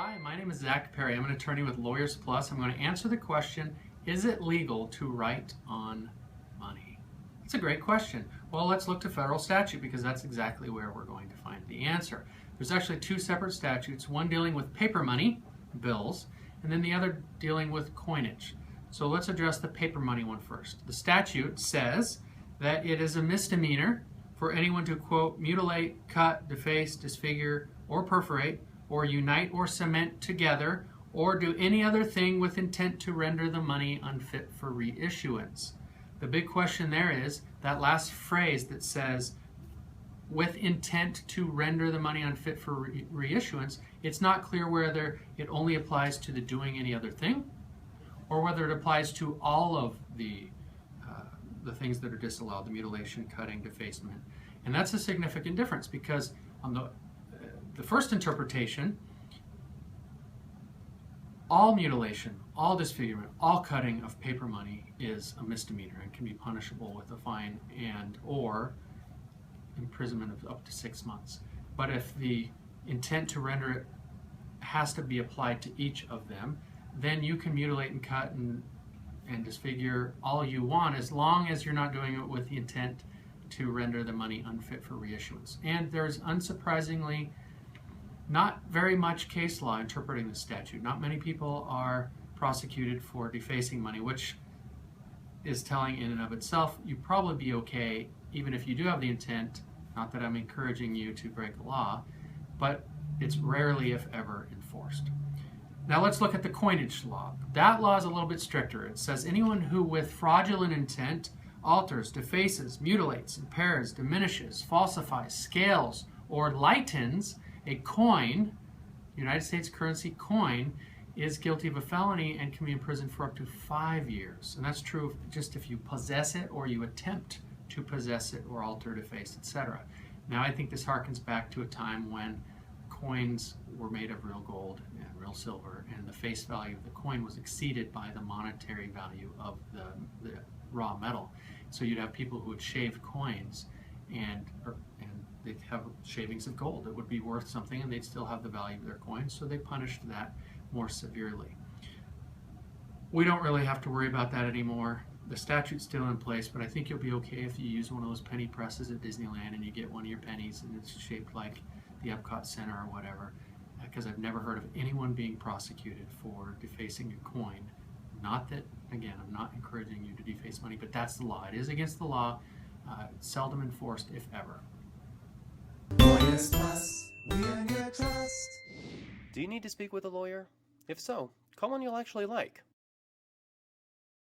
Hi, my name is Zach Parry. I'm an attorney with Lawyers Plus. I'm going to answer the question, is it legal to write on money? It's a great question. Well, let's look to federal statute because that's exactly where we're going to find the answer. There's actually two separate statutes, one dealing with paper money, bills, and then the other dealing with coinage. So let's address the paper money one first. The statute says that it is a misdemeanor for anyone to, quote, mutilate, cut, deface, disfigure, or perforate, or unite or cement together, or do any other thing with intent to render the money unfit for reissuance. The big question there is that last phrase that says, with intent to render the money unfit for reissuance, it's not clear whether it only applies to the doing any other thing, or whether it applies to all of the things that are disallowed, the mutilation, cutting, defacement. And that's a significant difference because on the first interpretation, all mutilation, all disfigurement, all cutting of paper money is a misdemeanor and can be punishable with a fine and or imprisonment of up to 6 months. But if the intent to render it has to be applied to each of them, then you can mutilate and cut and disfigure all you want as long as you're not doing it with the intent to render the money unfit for reissuance. And there's unsurprisingly not very much case law interpreting the statute. Not many people are prosecuted for defacing money, which is telling in and of itself you probably be okay even if you do have the intent. Not that I'm encouraging you to break the law, but it's rarely, if ever, enforced. Now let's look at the coinage law. That law is a little bit stricter. It says anyone who with fraudulent intent alters, defaces, mutilates, impairs, diminishes, falsifies, scales, or lightens a coin, United States currency coin, is guilty of a felony and can be imprisoned for up to 5 years. And that's true just if you possess it or you attempt to possess it or alter, deface, etc. Now I think this harkens back to a time when coins were made of real gold and real silver, and the face value of the coin was exceeded by the monetary value of the raw metal. So you'd have people who would shave coins and they'd have shavings of gold that would be worth something and they'd still have the value of their coin, so they punished that more severely. We don't really have to worry about that anymore. The statute's still in place, but I think you'll be okay if you use one of those penny presses at Disneyland and you get one of your pennies and it's shaped like the Epcot Center or whatever, because I've never heard of anyone being prosecuted for defacing a coin. Not that, again, I'm not encouraging you to deface money, but that's the law. It is against the law, seldom enforced, if ever. Lawyers Plus, we earn your trust. Do you need to speak with a lawyer? If so, call one you'll actually like.